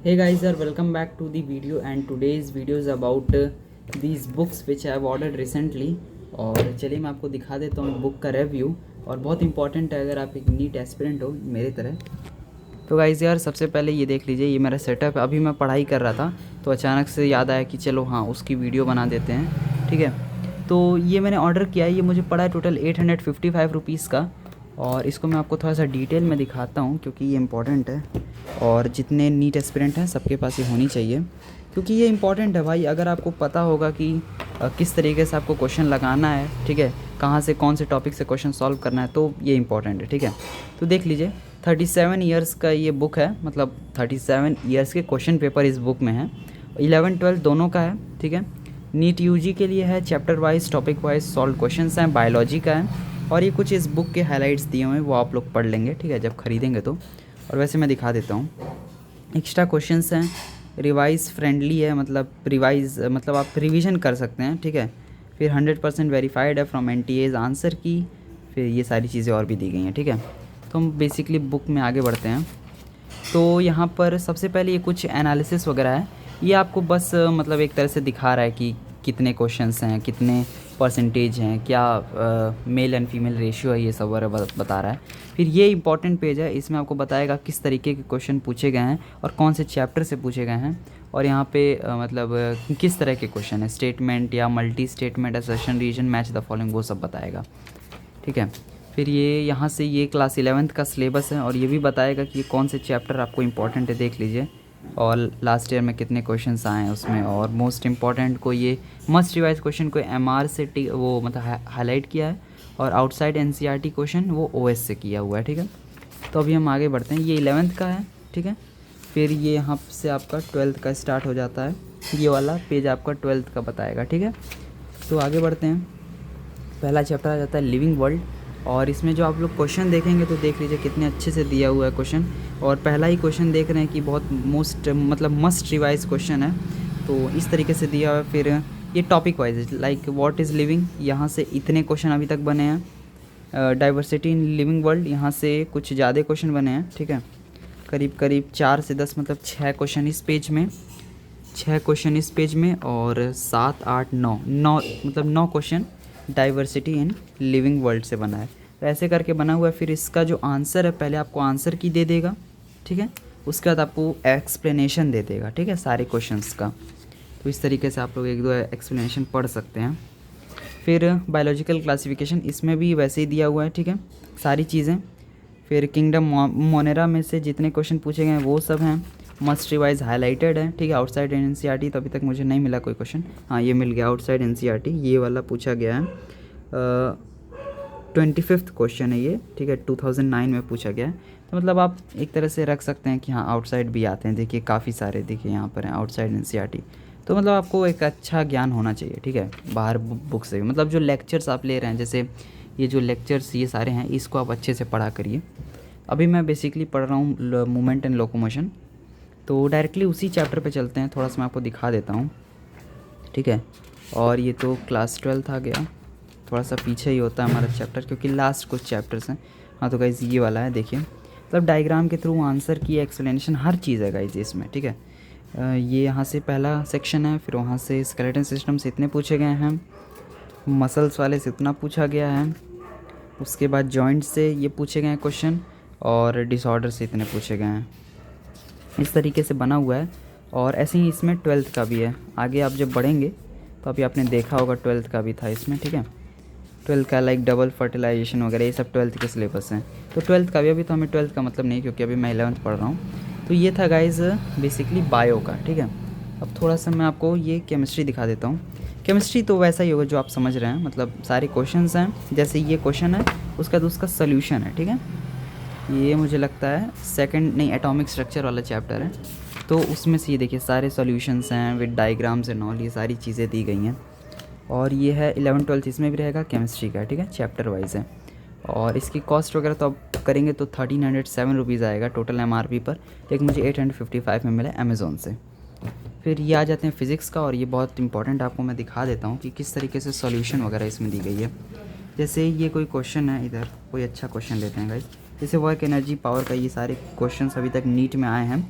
Hey guys, are welcome back to the video, and today's video is about these books which I have ordered recently। और चलिए मैं आपको दिखा देता हूँ बुक का रिव्यू, और बहुत इंपॉर्टेंट है अगर आप एक नीट एस्पिरेंट हो मेरी तरह। तो गाइज़ यार, सबसे पहले ये देख लीजिए, ये मेरा सेटअप है। अभी मैं पढ़ाई कर रहा था तो अचानक से याद आया कि चलो हाँ उसकी वीडियो बना देते हैं, ठीक है। तो ये मैंने ऑर्डर किया है, ये मुझे पड़ा है टोटल 855 रुपीज़ का। और इसको मैं आपको थोड़ा सा डिटेल में दिखाता हूँ क्योंकि ये इम्पॉर्टेंट है, और जितने नीट एस्पिरेंट हैं सबके पास ये होनी चाहिए क्योंकि ये इम्पॉर्टेंट है भाई। अगर आपको पता होगा कि किस तरीके से आपको क्वेश्चन लगाना है, ठीक है, कहाँ से कौन से टॉपिक से क्वेश्चन सॉल्व करना है, तो ये इम्पॉर्टेंट है, ठीक है। तो देख लीजिए, 37 ईयर्स का ये बुक है, मतलब 37 ईयर्स के क्वेश्चन पेपर इस बुक में है। 11-12 दोनों का है, ठीक है। नीट यूजी के लिए है, chapter wise topic wise solve questions हैं, बायोलॉजी का है। और ये कुछ इस बुक के हाइलाइट्स दिए हुए हैं, वो आप लोग पढ़ लेंगे, ठीक है, जब खरीदेंगे तो। और वैसे मैं दिखा देता हूँ, एक्स्ट्रा क्वेश्चंस हैं, रिवाइज फ्रेंडली है, मतलब मतलब आप रिवीजन कर सकते हैं, ठीक है। फिर 100% वेरीफाइड है फ्रॉम NTA's आंसर की। फिर ये सारी चीज़ें और भी दी गई हैं, ठीक है। तो हम बेसिकली बुक में आगे बढ़ते हैं। तो यहाँ पर सबसे पहले ये कुछ एनालिसिस वगैरह है, ये आपको बस मतलब एक तरह से दिखा रहा है कि कितने क्वेश्चंस हैं, कितने परसेंटेज हैं, क्या मेल एंड फीमेल रेशियो है, ये सब वगैरह बता रहा है। फिर ये इंपॉर्टेंट पेज है, इसमें आपको बताएगा किस तरीके के क्वेश्चन पूछे गए हैं और कौन से चैप्टर से पूछे गए हैं। और यहाँ पे मतलब किस तरह के क्वेश्चन है, स्टेटमेंट या multi statement, assertion, reason, match the following, वो सब बताएगा, ठीक है। फिर ये यहाँ से ये क्लास 11th का सिलेबस है, और ये भी बताएगा कि कौन से चैप्टर आपको इम्पोर्टेंट है, देख लीजिए। और लास्ट ईयर में कितने क्वेश्चंस आए हैं उसमें, और मोस्ट इम्पॉर्टेंट को ये मस्ट रिवाइज क्वेश्चन को MR से वो मतलब हाईलाइट किया है, और आउटसाइड NCERT क्वेश्चन वो OS से किया हुआ है, ठीक है। तो अभी हम आगे बढ़ते हैं, ये 11th का है, ठीक है। फिर ये यहाँ से आपका 12th का स्टार्ट हो जाता है, ये वाला पेज आपका 12th का बताएगा, ठीक है। तो आगे बढ़ते हैं, पहला चैप्टर आ जाता है लिविंग वर्ल्ड। और इसमें जो आप लोग क्वेश्चन देखेंगे तो देख लीजिए कितने अच्छे से दिया हुआ है क्वेश्चन। और पहला ही क्वेश्चन देख रहे हैं कि बहुत मस्ट रिवाइज क्वेश्चन है, तो इस तरीके से दिया हुआ है। फिर ये topic wise like what is living, यहाँ से इतने क्वेश्चन अभी तक बने हैं। डाइवर्सिटी इन लिविंग वर्ल्ड, यहाँ से कुछ ज़्यादा क्वेश्चन बने हैं, ठीक है। करीब करीब 4 से 10 मतलब 6 क्वेश्चन इस पेज में, 6 क्वेश्चन इस पेज में, और 7, 8, 9 मतलब 9 question diversity in living world से बना है। तो ऐसे करके बना हुआ है। फिर इसका जो आंसर है, पहले आपको आंसर की दे देगा, ठीक है, उसके बाद आपको एक्सप्लेनेशन दे देगा, ठीक है, सारे क्वेश्चंस का। तो इस तरीके से आप लोग 1-2 एक्सप्लेनेशन पढ़ सकते हैं। फिर बायोलॉजिकल क्लासिफिकेशन, इसमें भी वैसे ही दिया हुआ है, ठीक है, सारी चीज़ें। फिर किंगडम मोनेरा में से जितने क्वेश्चन पूछे गए हैं वो सब हैं, मस्ट रिवाइज हाईलाइटेड है, ठीक है। आउटसाइड NCERT तो अभी तक मुझे नहीं मिला कोई क्वेश्चन, हाँ ये मिल गया, आउटसाइड NCERT ये वाला पूछा गया है। 25th क्वेश्चन है ये, ठीक है, 2009 में पूछा गया है। तो मतलब आप एक तरह से रख सकते हैं कि हाँ आउटसाइड भी आते हैं, देखिए काफ़ी सारे, देखिए यहाँ पर हैं आउटसाइड NCERT। तो मतलब आपको एक अच्छा ज्ञान होना चाहिए, ठीक है, बाहर बुक से भी। मतलब जो लेक्चर्स आप ले रहे हैं, जैसे ये जो लेक्चर्स ये सारे हैं, इसको आप अच्छे से पढ़ा करिए। अभी मैं बेसिकली पढ़ रहा हूँ मूवमेंट एंड लोकोमोशन, तो डायरेक्टली उसी चैप्टर पे चलते हैं। थोड़ा सा मैं आपको दिखा देता हूँ, ठीक है। और ये तो क्लास 12th आ गया, थोड़ा सा पीछे ही होता है हमारा चैप्टर क्योंकि लास्ट कुछ चैप्टर्स हैं। हाँ तो गाइज़ ये वाला है, देखिए, मतलब डायग्राम के थ्रू आंसर की एक्सप्लेनेशन हर चीज़ है गाइज़ इसमें, ठीक है। ये यहाँ से पहला सेक्शन है, फिर वहाँ से स्केलेटन सिस्टम से इतने पूछे गए हैं, मसल्स वाले से इतना पूछा गया है, उसके बाद जॉइंट से ये पूछे गए हैं क्वेश्चन, और डिसऑर्डर से इतने पूछे गए हैं। इस तरीके से बना हुआ है। और ऐसे ही इसमें 12th का भी है, आगे आप जब बढ़ेंगे तो अभी आपने देखा होगा 12th का भी था इसमें, ठीक है। 12th का लाइक डबल फर्टिलाइजेशन वगैरह ये सब 12th के सिलेबस हैं। तो 12th का भी, अभी तो हमें 12th का मतलब नहीं क्योंकि अभी मैं 11th पढ़ रहा हूँ। तो ये था गाइज़ बेसिकली बायो का, ठीक है। अब थोड़ा सा मैं आपको ये केमिस्ट्री दिखा देता हूँ। केमिस्ट्री तो वैसा ही होगा जो आप समझ रहे हैं, मतलब सारे क्वेश्चंस हैं, जैसे ये क्वेश्चन है उसका तो उसका सल्यूशन है, ठीक है। ये मुझे लगता है सेकंड नहीं एटॉमिक स्ट्रक्चर वाला चैप्टर है, तो उसमें से ये देखिए सारे सॉल्यूशंस हैं विद डायग्राम्स एंड ऑल, ये सारी चीज़ें दी गई हैं। और ये है 11-12 इसमें भी रहेगा केमिस्ट्री का, ठीक है, चैप्टर वाइज है। और इसकी कॉस्ट वगैरह तो आप करेंगे तो 1307 रुपीज़ आएगा टोटल MRP पर, लेकिन मुझे 855 में मिला अमेज़ोन से। फिर ये आ जाते हैं फ़िज़िक्स का, और ये बहुत इंपॉर्टेंट आपको मैं दिखा देता हूँ कि किस तरीके से सॉल्यूशन वगैरह इसमें दी गई है। जैसे ये कोई क्वेश्चन है, इधर कोई अच्छा क्वेश्चन लेते हैं गाइस, जैसे वर्क एनर्जी पावर का, ये सारे क्वेश्चंस अभी तक नीट में आए हैं।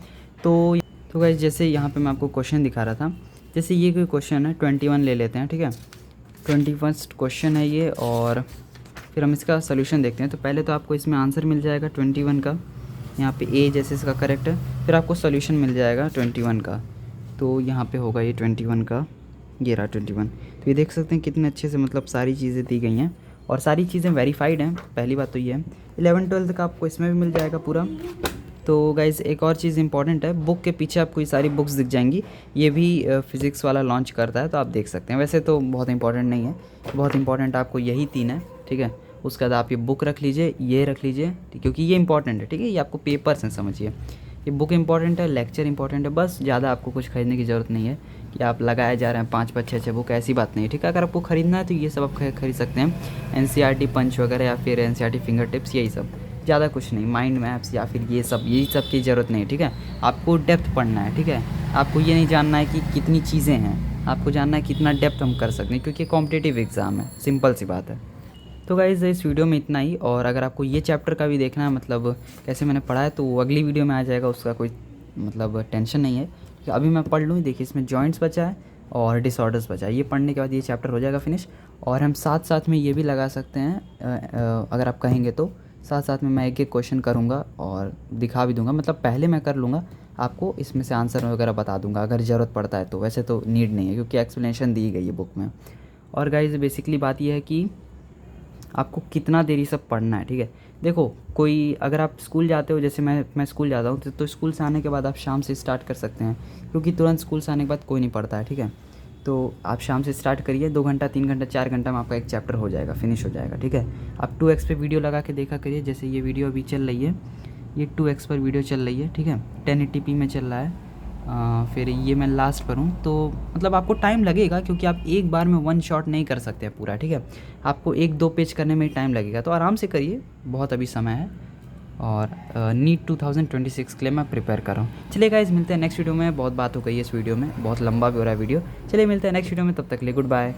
तो तो गाइस जैसे यहाँ पे मैं आपको क्वेश्चन दिखा रहा था, जैसे ये कोई क्वेश्चन है 21 ले लेते हैं, ठीक है। 21 क्वेश्चन है ये, और फिर हम इसका सोल्यूशन देखते हैं। तो पहले तो आपको इसमें आंसर मिल जाएगा 21 का, यहाँ पे ए जैसे इसका करेक्ट है, फिर आपको सोल्यूशन मिल जाएगा 21 का। तो यहाँ पे होगा ये 21 का, ये रहा 21। तो ये देख सकते हैं कितने अच्छे से मतलब सारी चीज़ें दी गई हैं और सारी चीज़ें वेरीफाइड हैं। पहली बात तो ये है। 11-12 का आपको इसमें भी मिल जाएगा पूरा। तो गाइज़ एक और चीज़ इंपॉर्टेंट है, बुक के पीछे आपको ये सारी बुक्स दिख जाएंगी। ये भी फिज़िक्स वाला लॉन्च करता है, तो आप देख सकते हैं। वैसे तो बहुत इंपॉर्टेंट नहीं है, बहुत इंपॉर्टेंट आपको यही 3 है, ठीक है। उसके बाद आप ये बुक रख लीजिए, ये रख लीजिए, ठीक, क्योंकि ये इंपॉर्टेंट है, ठीक है। ये आपको पेपर्स हैं, समझिए। ये बुक इंपॉर्टेंट है, लेक्चर इंपॉर्टेंट है, बस ज़्यादा आपको कुछ खरीदने की ज़रूरत नहीं है कि आप लगाए जा रहे हैं 5-5 6-6 बुक, ऐसी बात नहीं है, ठीक है। अगर आपको ख़रीदना है तो ये सब आप खरीद सकते हैं, NCERT पंच वगैरह या फिर NCERT फिंगर टिप्स, यही सब, ज़्यादा कुछ नहीं। माइंड मैप्स या फिर ये सब, यही सब की ज़रूरत नहीं है, ठीक है। आपको डेप्थ पढ़ना है, ठीक है। आपको ये नहीं जानना है कि कितनी चीज़ें हैं, आपको जानना है कितना डेप्थ हम कर सकते हैं, क्योंकि कॉम्पिटिटिव एग्ज़ाम है, सिंपल सी बात है। तो गाइज़ इस वीडियो में इतना ही, और अगर आपको ये चैप्टर का भी देखना है, मतलब कैसे मैंने पढ़ा है, तो वो अगली वीडियो में आ जाएगा, उसका कोई मतलब टेंशन नहीं है। कि अभी मैं पढ़ लूँ, देखिए इसमें जॉइंट्स बचा है और डिसऑर्डर्स बचा है, ये पढ़ने के बाद ये चैप्टर हो जाएगा फिनिश। और हम साथ साथ में ये भी लगा सकते हैं, अगर आप कहेंगे तो साथ साथ में मैं एक एक क्वेश्चन करूँगा और दिखा भी दूँगा, मतलब पहले मैं कर लूँगा, आपको इसमें से आंसर वगैरह बता दूँगा अगर ज़रूरत पड़ता है तो। वैसे तो नीड नहीं है, क्योंकि एक्सप्लेनेशन दी गई है बुक में। और गाइज़ बेसिकली बात यह है कि आपको कितना देरी सब पढ़ना है, ठीक है। देखो कोई अगर आप स्कूल जाते हो, जैसे मैं स्कूल जाता हूँ, तो स्कूल से आने के बाद आप शाम से स्टार्ट कर सकते हैं, क्योंकि तुरंत स्कूल से आने के बाद कोई नहीं पढ़ता है, ठीक है। तो आप शाम से स्टार्ट करिए, 2 घंटा 3 घंटा 4 घंटा में आपका एक चैप्टर हो जाएगा, फिनिश हो जाएगा, ठीक है। आप 2x पे वीडियो लगा के देखा करिए, जैसे ये वीडियो अभी चल रही है, ये 2x पर वीडियो चल रही है, ठीक है। 1080p में चल रहा है। फिर ये मैं लास्ट पर हूँ, तो मतलब आपको टाइम लगेगा, क्योंकि आप एक बार में 1 शॉट नहीं कर सकते पूरा, ठीक है। आपको 1-2 पेज करने में टाइम लगेगा, तो आराम से करिए, बहुत अभी समय है। और नीट 2026 के लिए मैं प्रिपेयर कर रहा हूँ। चलिए गाइस मिलते हैं नेक्स्ट वीडियो में। बहुत बात हो गई है इस वीडियो में, बहुत लंबा भी हो रहा है वीडियो। चलिए मिलते हैं नेक्स्ट वीडियो में, तब तक के लिए गुड बाय।